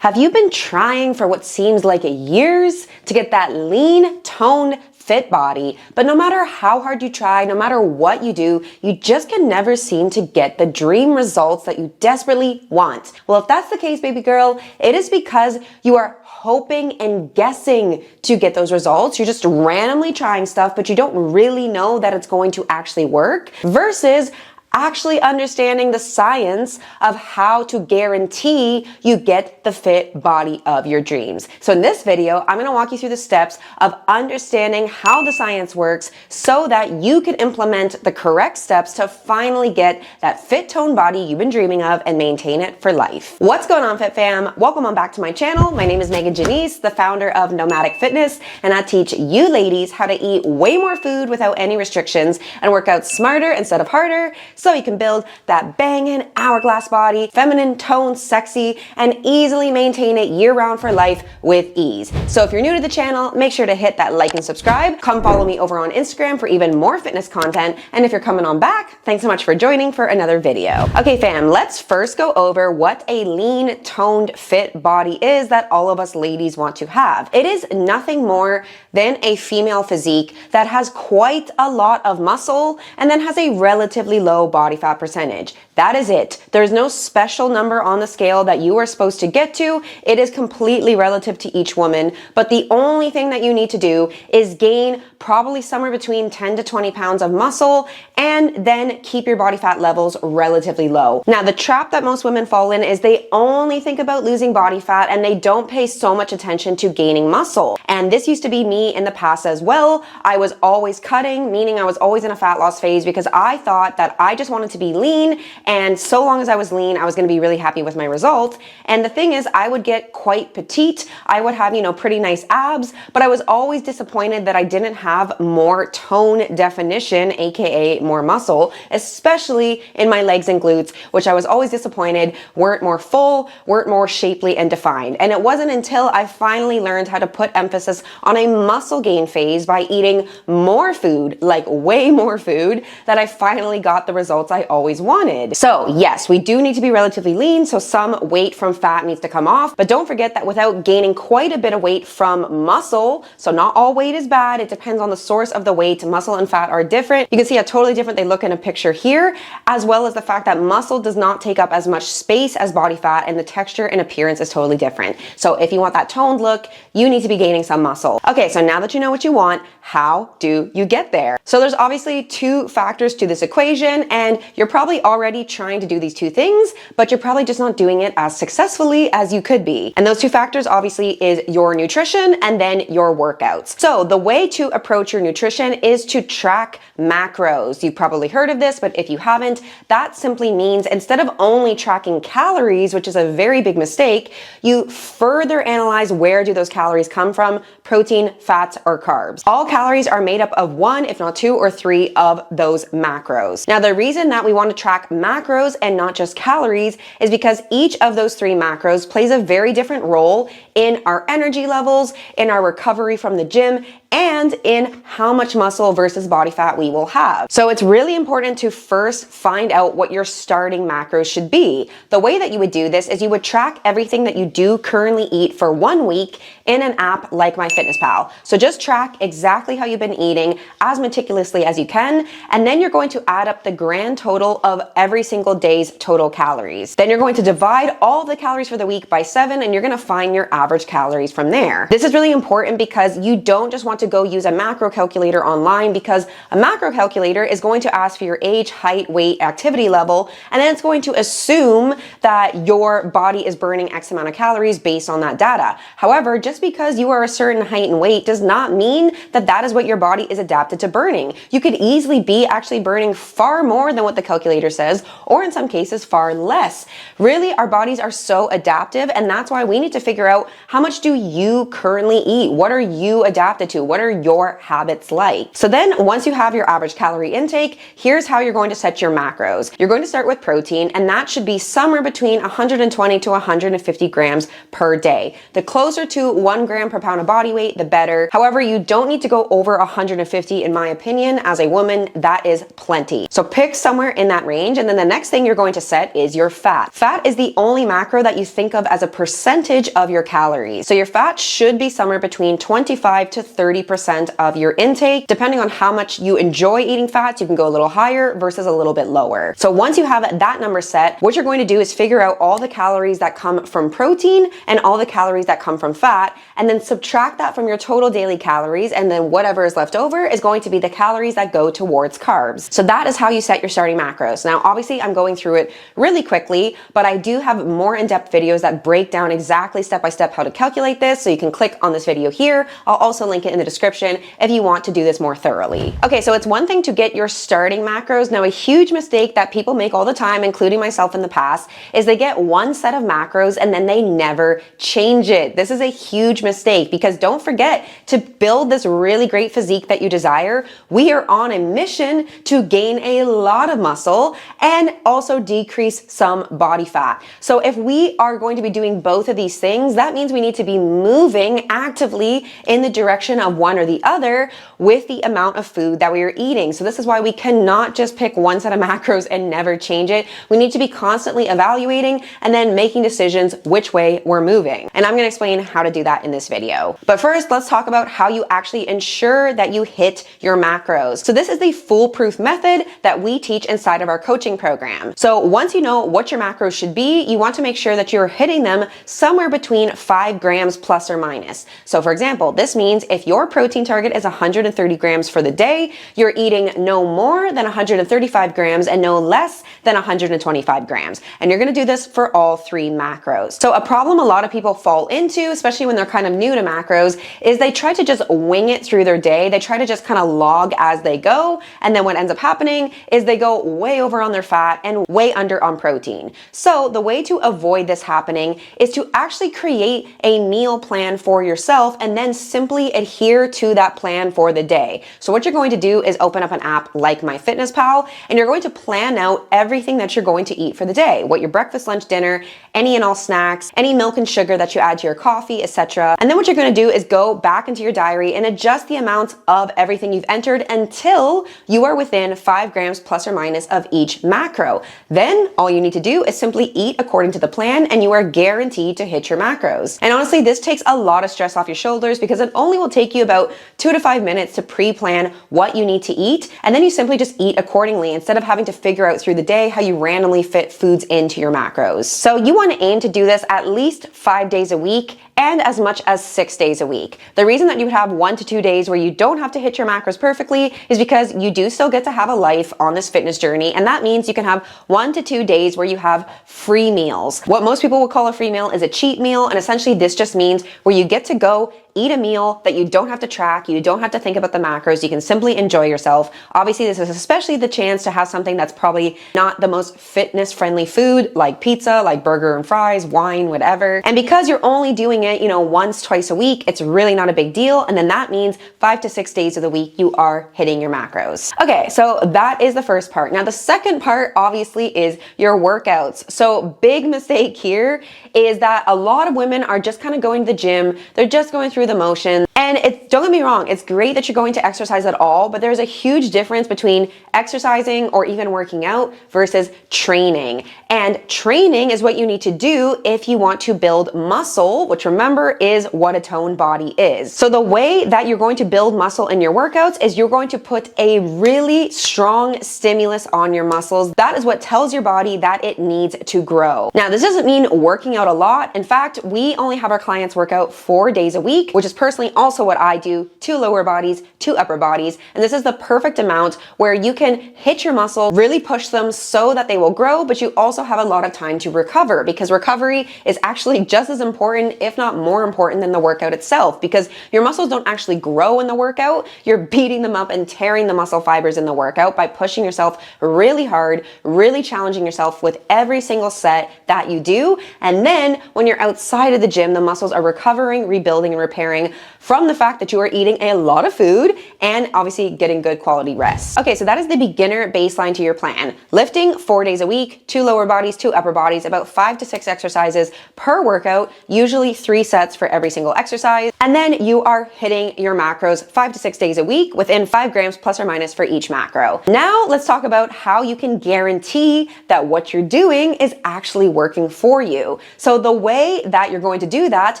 Have you been trying for what seems like years to get that lean, toned, fit body, but no matter how hard you try, no matter what you do, you just can never seem to get the dream results that you desperately want? Well, if that's the case, baby girl, it is because you are hoping and guessing to get those results. You're just randomly trying stuff, but you don't really know that it's going to actually work, versus actually understanding the science of how to guarantee you get the fit body of your dreams. So in this video, I'm going to walk you through the steps of understanding how the science works so that you can implement the correct steps to finally get that fit toned body you've been dreaming of and maintain it for life. What's going on, Fit Fam? Welcome on back to my channel. My name is Megan Janice, the founder of Nomadic Fitness, and I teach you ladies how to eat way more food without any restrictions and work out smarter instead of harder, so you can build that banging hourglass body, feminine, toned, sexy, and easily maintain it year-round for life with ease. So if you're new to the channel, make sure to hit that like and subscribe. Come follow me over on Instagram for even more fitness content. And if you're coming on back, thanks so much for joining for another video. Okay, fam, let's first go over what a lean, toned, fit body is that all of us ladies want to have. It is nothing more than a female physique that has quite a lot of muscle and then has a relatively low body fat percentage. That is it. There's no special number on the scale that you are supposed to get to. It is completely relative to each woman, but the only thing that you need to do is gain probably somewhere between 10 to 20 pounds of muscle and then keep your body fat levels relatively low. Now, the trap that most women fall in is they only think about losing body fat and they don't pay so much attention to gaining muscle. And this used to be me in the past as well. I was always cutting, meaning I was always in a fat loss phase because I thought that I just wanted to be lean, and so long as I was lean, I was going to be really happy with my results. And the thing is, I would get quite petite. I would have, pretty nice abs, but I was always disappointed that I didn't have more tone definition, aka more muscle, especially in my legs and glutes, which I was always disappointed weren't more full, weren't more shapely and defined. And it wasn't until I finally learned how to put emphasis on a muscle gain phase by eating more food, like way more food, that I finally got the results I always wanted. So yes, we do need to be relatively lean, so some weight from fat needs to come off, but don't forget that without gaining quite a bit of weight from muscle, so not all weight is bad, it depends on the source of the weight. Muscle and fat are different. You can see how totally different they look in a picture here, as well as the fact that muscle does not take up as much space as body fat, and the texture and appearance is totally different. So if you want that toned look, you need to be gaining some muscle. Okay, so now that you know what you want, how do you get there? So there's obviously two factors to this equation, and you're probably already trying to do these two things, but you're probably just not doing it as successfully as you could be. And those two factors obviously is your nutrition and then your workouts. So the way to approach your nutrition is to track macros. You've probably heard of this, but if you haven't, that simply means instead of only tracking calories, which is a very big mistake, you further analyze where do those calories come from: protein, fats, or carbs. All calories are made up of one, if not two or three of those macros. Now, the reason that we want to track macros and not just calories is because each of those three macros plays a very different role in our energy levels, in our recovery from the gym, and in how much muscle versus body fat we will have. So it's really important to first find out what your starting macros should be. The way that you would do this is you would track everything that you do currently eat for 1 week in an app like MyFitnessPal. So just track exactly how you've been eating as meticulously as you can, and then you're going to add up the grand total of every single day's total calories. Then you're going to divide all of the calories for the week by 7, and you're going to find your average calories from there. This is really important because you don't just want to go use a macro calculator online, because a macro calculator is going to ask for your age, height, weight, activity level, and then it's going to assume that your body is burning X amount of calories based on that data. However, just because you are a certain height and weight does not mean that that is what your body is adapted to burning. You could easily be actually burning far more than what the calculator says, or in some cases far less. Really, our bodies are so adaptive, and that's why we need to figure out how much do you currently eat? What are you adapted to? What are your habits like? So then once you have your average calorie intake, here's how you're going to set your macros. You're going to start with protein, and that should be somewhere between 120 to 150 grams per day. The closer to 1 gram per pound of body weight, the better. However, you don't need to go over 150 in my opinion. As a woman, that is plenty. So pick pick somewhere in that range, and then the next thing you're going to set is your fat. Fat is the only macro that you think of as a percentage of your calories. So your fat should be somewhere between 25 to 30% of your intake. Depending on how much you enjoy eating fats, you can go a little higher versus a little bit lower. So once you have that number set, what you're going to do is figure out all the calories that come from protein and all the calories that come from fat, and then subtract that from your total daily calories, and then whatever is left over is going to be the calories that go towards carbs. So that is how you set your starting macros. Now, obviously I'm going through it really quickly, but I do have more in-depth videos that break down exactly step-by-step how to calculate this, so you can click on this video here. I'll also link it in the description if you want to do this more thoroughly. Okay, so it's one thing to get your starting macros. Now, a huge mistake that people make all the time, including myself in the past, is they get one set of macros and then they never change it. This is a huge mistake, because don't forget, to build this really great physique that you desire, we are on a mission to gain a lot of muscle and also decrease some body fat. So if we are going to be doing both of these things, that means we need to be moving actively in the direction of one or the other with the amount of food that we are eating. So this is why we cannot just pick one set of macros and never change it. We need to be constantly evaluating and then making decisions which way we're moving. And I'm going to explain how to do that in this video. But first, let's talk about how you actually ensure that you hit your macros. So this is the foolproof method that we teach inside of our coaching program. So once you know what your macros should be, you want to make sure that you're hitting them somewhere between 5 grams plus or minus. So for example, this means if your protein target is 130 grams for the day, you're eating no more than 135 grams and no less than 125 grams. And you're going to do this for all 3 macros. So a problem a lot of people fall into, especially when they're kind of new to macros, is they try to just wing it through their day. They try to just kind of log as they go. And then what ends up happening is they go way over on their fat and way under on protein. So the way to avoid this happening is to actually create a meal plan for yourself and then simply adhere to that plan for the day. So what you're going to do is open up an app like MyFitnessPal, and you're going to plan out everything that you're going to eat for the day, what your breakfast, lunch, dinner, any and all snacks, any milk and sugar that you add to your coffee, etc. And then what you're going to do is go back into your diary and adjust the amounts of everything you've entered until you are within 5 grams plus or minus of each macro. Then all you need to do is simply eat according to the plan, and you are guaranteed to hit your macros. And honestly, this takes a lot of stress off your shoulders, because it only will take you about 2 to 5 minutes to pre-plan what you need to eat, and then you simply just eat accordingly instead of having to figure out through the day how you randomly fit foods into your macros. So you want to aim to do this at least 5 days a week and as much as 6 days a week. The reason that you would have 1 to 2 days where you don't have to hit your macros perfectly is because you do still get to have a life on this fitness journey, and that means you can have 1 to 2 days where you have free meals. What most people would call a free meal is a cheat meal, and essentially this just means where you get to go eat a meal that you don't have to track, you don't have to think about the macros, you can simply enjoy yourself. Obviously, this is especially the chance to have something that's probably not the most fitness-friendly food, like pizza, like burger and fries, wine, whatever. And because you're only doing it, once, twice a week, it's really not a big deal. And then that means 5 to 6 days of the week, you are hitting your macros. Okay, so that is the first part. Now, the second part, obviously, is your workouts. So big mistake here is that a lot of women are just kind of going to the gym. They're just going through the motions. And don't get me wrong, it's great that you're going to exercise at all, but there's a huge difference between exercising or even working out versus training. And training is what you need to do if you want to build muscle, which remember is what a toned body is. So the way that you're going to build muscle in your workouts is you're going to put a really strong stimulus on your muscles. That is what tells your body that it needs to grow. Now, this doesn't mean working out a lot. In fact, we only have our clients work out 4 days a week, which is personally also what I do, 2 lower bodies, 2 upper bodies. And this is the perfect amount where you can hit your muscle, really push them so that they will grow, but you also have a lot of time to recover, because recovery is actually just as important, if not more important, than the workout itself, because your muscles don't actually grow in the workout. You're beating them up and tearing the muscle fibers in the workout by pushing yourself really hard, really challenging yourself with every single set that you do. And then when you're outside of the gym, the muscles are recovering, rebuilding, and repairing from from the fact that you are eating a lot of food and obviously getting good quality rest. Okay, so that is the beginner baseline to your plan. Lifting 4 days a week, 2 lower bodies, 2 upper bodies, about 5 to 6 exercises per workout, usually 3 sets for every single exercise. And then you are hitting your macros 5 to 6 days a week within 5 grams plus or minus for each macro. Now let's talk about how you can guarantee that what you're doing is actually working for you. So the way that you're going to do that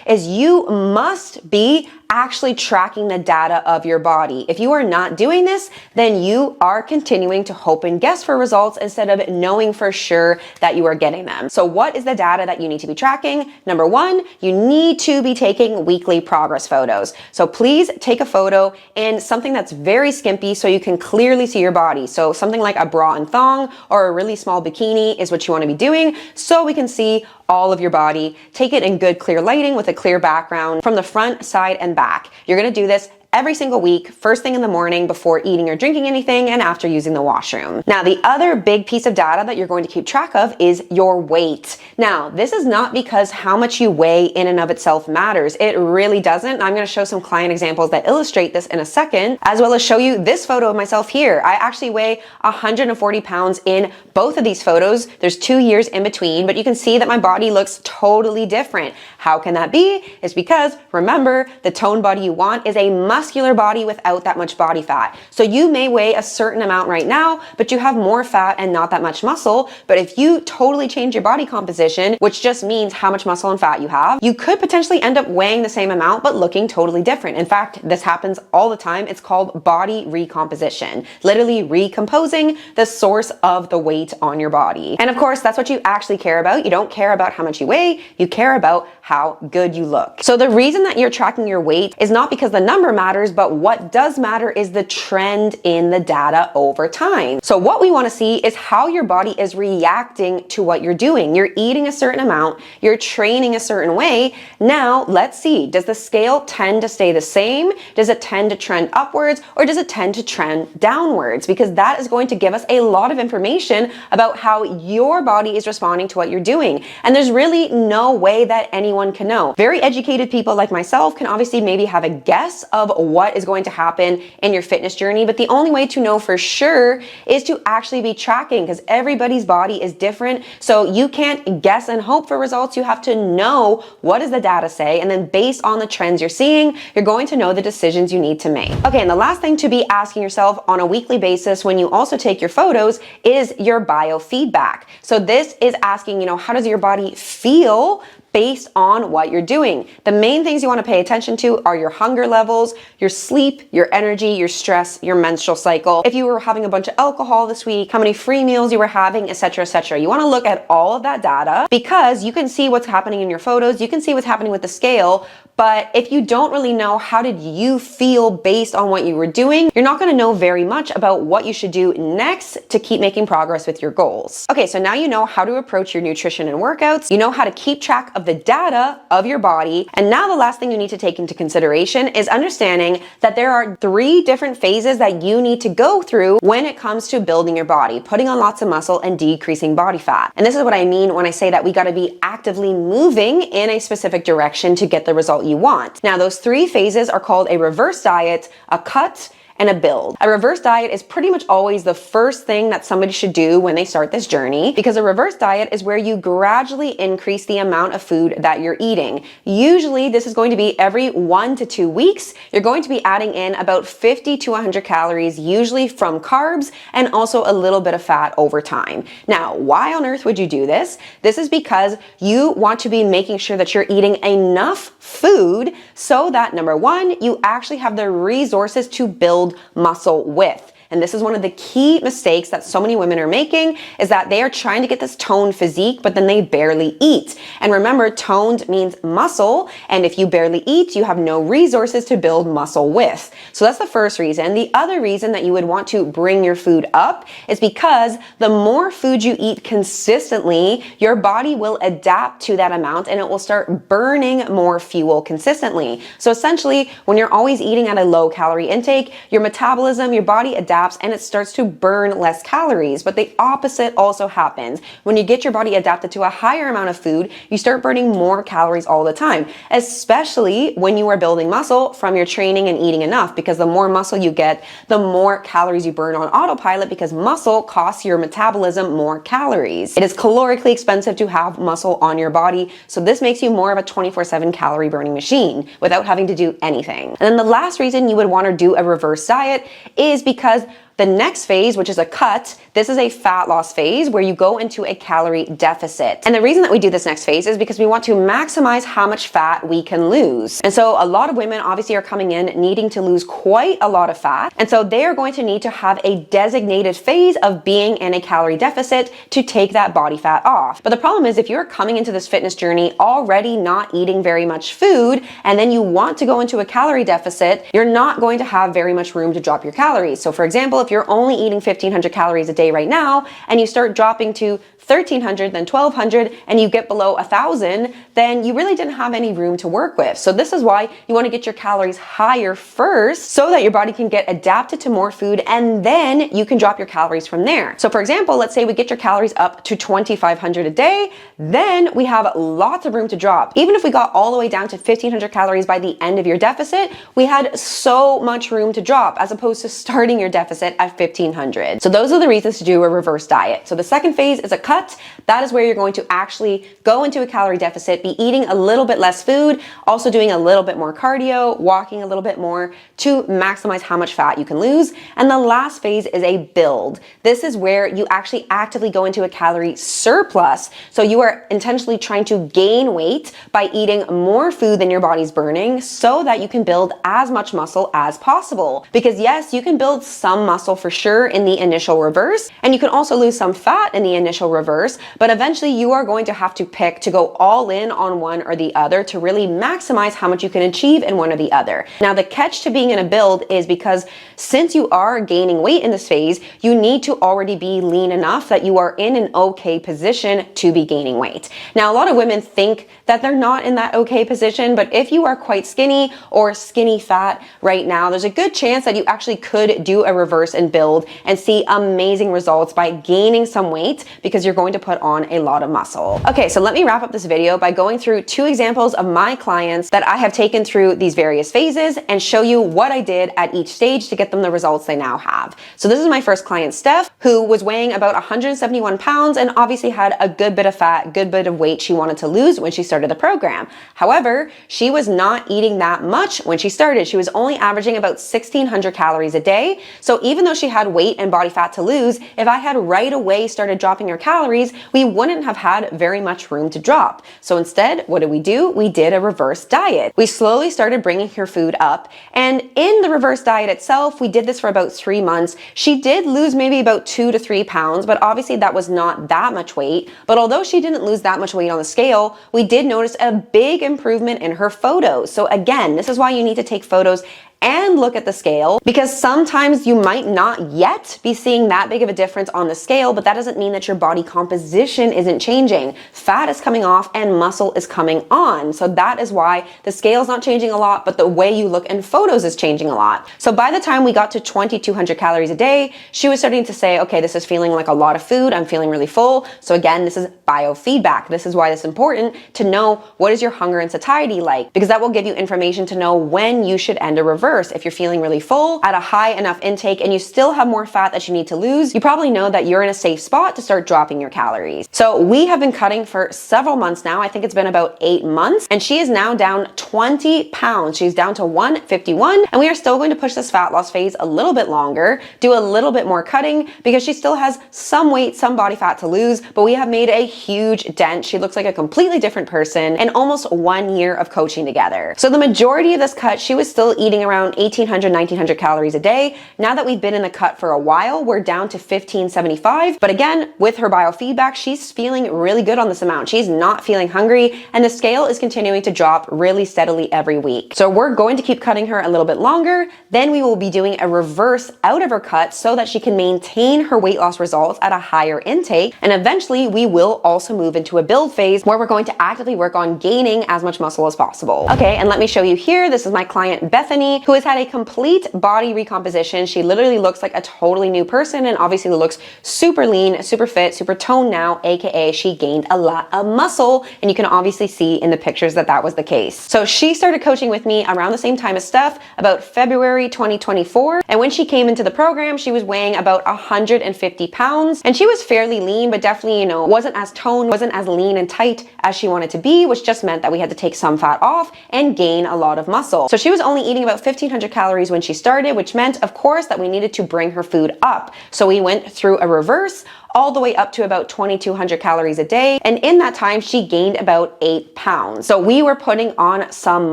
is you must be actually tracking the data of your body. If you are not doing this, then you are continuing to hope and guess for results instead of knowing for sure that you are getting them. So what is the data that you need to be tracking? Number one, you need to be taking weekly progress photos. So please take a photo in something that's very skimpy so you can clearly see your body. So something like a bra and thong or a really small bikini is what you want to be doing so we can see all of your body. Take it in good clear lighting with a clear background from the front, side, and back. You're going to do this every single week, first thing in the morning before eating or drinking anything and after using the washroom. Now, the other big piece of data that you're going to keep track of is your weight. Now, this is not because how much you weigh in and of itself matters. It really doesn't. I'm going to show some client examples that illustrate this in a second, as well as show you this photo of myself here. I actually weigh 140 pounds in both of these photos. There's 2 years in between, but you can see that my body looks totally different. How can that be? It's because, remember, the toned body you want is a muscular body without that much body fat. So you may weigh a certain amount right now, but you have more fat and not that much muscle. But if you totally change your body composition, which just means how much muscle and fat you have, you could potentially end up weighing the same amount, but looking totally different. In fact, this happens all the time. It's called body recomposition, literally recomposing the source of the weight on your body. And of course, that's what you actually care about. You don't care about how much you weigh, you care about how good you look. So the reason that you're tracking your weight is not because the number matters, but what does matter is the trend in the data over time. So what we want to see is how your body is reacting to what you're doing. You're eating a certain amount, you're training a certain way. Now let's see, does the scale tend to stay the same? Does it tend to trend upwards, or does it tend to trend downwards? Because that is going to give us a lot of information about how your body is responding to what you're doing. And there's really no way that anyone can know. Very educated people like myself can obviously maybe have a guess of what is going to happen in your fitness journey, but the only way to know for sure is to actually be tracking, because everybody's body is different. So you can't guess and hope for results. You have to know what does the data say, and then based on the trends you're seeing, you're going to know the decisions you need to make. Okay, and the last thing to be asking yourself on a weekly basis when you also take your photos is your biofeedback. So this is asking, how does your body feel based on what you're doing? The main things you want to pay attention to are your hunger levels, your sleep, your energy, your stress, your menstrual cycle. If you were having a bunch of alcohol this week, how many free meals you were having, etc., etc. You want to look at all of that data because you can see what's happening in your photos, you can see what's happening with the scale, but if you don't really know how did you feel based on what you were doing, you're not going to know very much about what you should do next to keep making progress with your goals. Okay, so now you know how to approach your nutrition and workouts, you know how to keep track of the data of your body, and now the last thing you need to take into consideration is understanding that there are 3 different phases that you need to go through when it comes to building your body, putting on lots of muscle and decreasing body fat. And this is what I mean when I say that we got to be actively moving in a specific direction to get the result you want. Now, those 3 phases are called a reverse diet, a cut, and a build. A reverse diet is pretty much always the first thing that somebody should do when they start this journey, because a reverse diet is where you gradually increase the amount of food that you're eating. Usually this is going to be every 1 to 2 weeks. You're going to be adding in about 50 to 100 calories, usually from carbs and also a little bit of fat over time. Now, why on earth would you do this? This is because you want to be making sure that you're eating enough food so that, number one, you actually have the resources to build muscle with. And this is one of the key mistakes that so many women are making, is that they are trying to get this toned physique, but then they barely eat. And remember, toned means muscle, and if you barely eat, you have no resources to build muscle with. So that's the first reason. The other reason that you would want to bring your food up is because the more food you eat consistently, your body will adapt to that amount and it will start burning more fuel consistently. So essentially, when you're always eating at a low calorie intake, your metabolism, your body adapts adapts and it starts to burn less calories. But the opposite also happens. When you get your body adapted to a higher amount of food, you start burning more calories all the time, especially when you are building muscle from your training and eating enough, because the more muscle you get, the more calories you burn on autopilot, because muscle costs your metabolism more calories. It is calorically expensive to have muscle on your body, so this makes you more of a 24/7 calorie burning machine without having to do anything. And then the last reason you would want to do a reverse diet is because the next phase, which is a cut, this is a fat loss phase where you go into a calorie deficit. And the reason that we do this next phase is because we want to maximize how much fat we can lose. And so a lot of women obviously are coming in needing to lose quite a lot of fat. And so they are going to need to have a designated phase of being in a calorie deficit to take that body fat off. But the problem is if you're coming into this fitness journey already not eating very much food, and then you want to go into a calorie deficit, you're not going to have very much room to drop your calories. So for example, if you're only eating 1,500 calories a day right now, and you start dropping to 1,300, then 1,200, and you get below 1,000, then you really didn't have any room to work with. So this is why you want to get your calories higher first so that your body can get adapted to more food, and then you can drop your calories from there. So for example, let's say we get your calories up to 2,500 a day, then we have lots of room to drop. Even if we got all the way down to 1,500 calories by the end of your deficit, we had so much room to drop as opposed to starting your deficit at 1,500. So those are the reasons to do a reverse diet. So the second phase is a cut. That is where you're going to actually go into a calorie deficit, be eating a little bit less food, also doing a little bit more cardio, walking a little bit more to maximize how much fat you can lose. And the last phase is a build. This is where you actually actively go into a calorie surplus. So you are intentionally trying to gain weight by eating more food than your body's burning so that you can build as much muscle as possible. Because yes, you can build some muscle for sure in the initial reverse, and you can also lose some fat in the initial reverse, but eventually you are going to have to pick to go all in on one or the other to really maximize how much you can achieve in one or the other. Now the catch to being in a build is because since you are gaining weight in this phase, you need to already be lean enough that you are in an okay position to be gaining weight. Now a lot of women think that they're not in that okay position, but if you are quite skinny or skinny fat right now, there's a good chance that you actually could do a reverse and build and see amazing results by gaining some weight, because you're going to put on a lot of muscle. Okay, so let me wrap up this video by going through 2 examples of my clients that I have taken through these various phases and show you what I did at each stage to get them the results they now have. So this is my first client, Steph, who was weighing about 171 pounds and obviously had a good bit of fat, good bit of weight she wanted to lose when she started the program. However, she was not eating that much when she started. She was only averaging about 1,600 calories a day. So even though she had weight and body fat to lose, if I had right away started dropping her calories, we wouldn't have had very much room to drop. So instead, what did? We did a reverse diet. We slowly started bringing her food up, and in the reverse diet itself, we did this for about 3 months. She did lose maybe about 2 to 3 pounds, but obviously that was not that much weight. But although she didn't lose that much weight on the scale, we did notice a big improvement in her photos. So again, this is why you need to take photos and look at the scale, because sometimes you might not yet be seeing that big of a difference on the scale, but that doesn't mean that your body composition isn't changing. Fat is coming off and muscle is coming on. So that is why the scale is not changing a lot, but the way you look in photos is changing a lot. So by the time we got to 2,200 calories a day, she was starting to say, okay, this is feeling like a lot of food. I'm feeling really full. So again, this is biofeedback. This is why it's important to know what is your hunger and satiety like, because that will give you information to know when you should end a reverse. If you're feeling really full at a high enough intake and you still have more fat that you need to lose, you probably know that you're in a safe spot to start dropping your calories. So we have been cutting for several months now. I think it's been about 8 months, and she is now down 20 pounds. She's down to 151, and we are still going to push this fat loss phase a little bit longer, do a little bit more cutting, because she still has some weight, some body fat to lose, but we have made a huge dent. She looks like a completely different person in almost 1 year of coaching together. So the majority of this cut, she was still eating around 1,800, 1,900 calories a day. Now that we've been in the cut for a while, we're down to 1,575. But again, with her biofeedback, she's feeling really good on this amount. She's not feeling hungry, and the scale is continuing to drop really steadily every week. So we're going to keep cutting her a little bit longer. Then we will be doing a reverse out of her cut so that she can maintain her weight loss results at a higher intake. And eventually we will also move into a build phase where we're going to actively work on gaining as much muscle as possible. Okay, and let me show you here. This is my client, Bethany, who who has had a complete body recomposition. She literally looks like a totally new person and obviously looks super lean, super fit, super toned now, aka she gained a lot of muscle, and you can obviously see in the pictures that that was the case. So she started coaching with me around the same time as Steph, about February 2024, and when she came into the program, she was weighing about 150 pounds, and she was fairly lean, but definitely, you know, wasn't as toned, wasn't as lean and tight as she wanted to be, which just meant that we had to take some fat off and gain a lot of muscle. So she was only eating about 1,500 calories when she started, which meant, of course, that we needed to bring her food up. So we went through a reverse all the way up to about 2,200 calories a day. And in that time, she gained about 8 pounds. So we were putting on some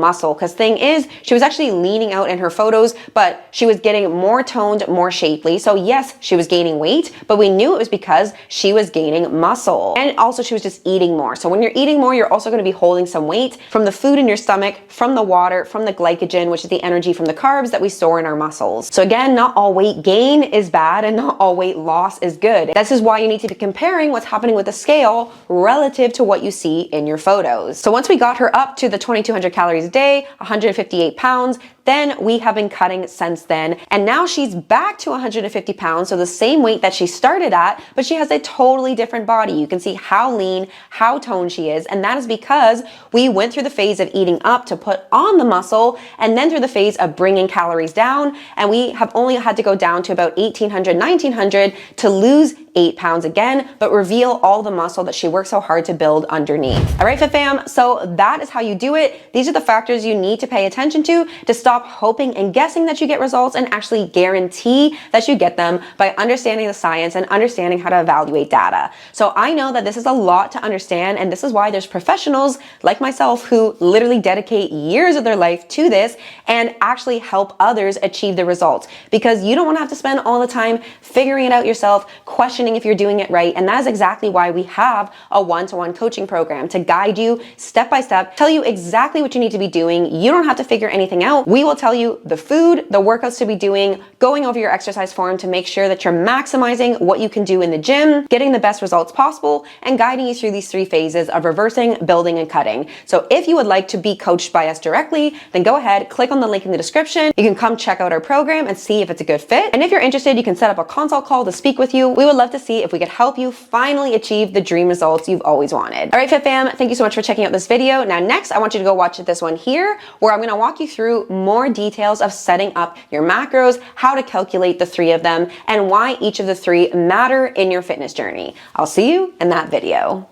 muscle, because thing is, she was actually leaning out in her photos, but she was getting more toned, more shapely. So yes, she was gaining weight, but we knew it was because she was gaining muscle. And also she was just eating more. So when you're eating more, you're also going to be holding some weight from the food in your stomach, from the water, from the glycogen, which is the energy from the carbs that we store in our muscles. So again, not all weight gain is bad and not all weight loss is good. This is why you need to be comparing what's happening with the scale relative to what you see in your photos. So once we got her up to the 2,200 calories a day, 158 pounds, then we have been cutting since then. And now she's back to 150 pounds, so the same weight that she started at, but she has a totally different body. You can see how lean, how toned she is. And that is because we went through the phase of eating up to put on the muscle, and then through the phase of bringing calories down. And we have only had to go down to about 1,800, 1,900 to lose 8 pounds again, but reveal all the muscle that she worked so hard to build underneath. All right, Fit Fam, so that is how you do it. These are the factors you need to pay attention to stop hoping and guessing that you get results and actually guarantee that you get them by understanding the science and understanding how to evaluate data. So I know that this is a lot to understand, and this is why there's professionals like myself who literally dedicate years of their life to this and actually help others achieve the results, because you don't want to have to spend all the time figuring it out yourself, questioning if you're doing it right. And that is exactly why we have a one-to-one coaching program to guide you step by step, tell you exactly what you need to be doing. You don't have to figure anything out. We will tell you the food, the workouts to be doing, going over your exercise form to make sure that you're maximizing what you can do in the gym, getting the best results possible, and guiding you through these 3 phases of reversing, building, and cutting. So if you would like to be coached by us directly, then go ahead, click on the link in the description. You can come check out our program and see if it's a good fit. And if you're interested, you can set up a consult call to speak with you. We would love to see if we could help you finally achieve the dream results you've always wanted. All right, Fit Fam, thank you so much for checking out this video. Now next, I want you to go watch this one here, where I'm going to walk you through more details of setting up your macros, how to calculate the 3 of them, and why each of the 3 matter in your fitness journey. I'll see you in that video.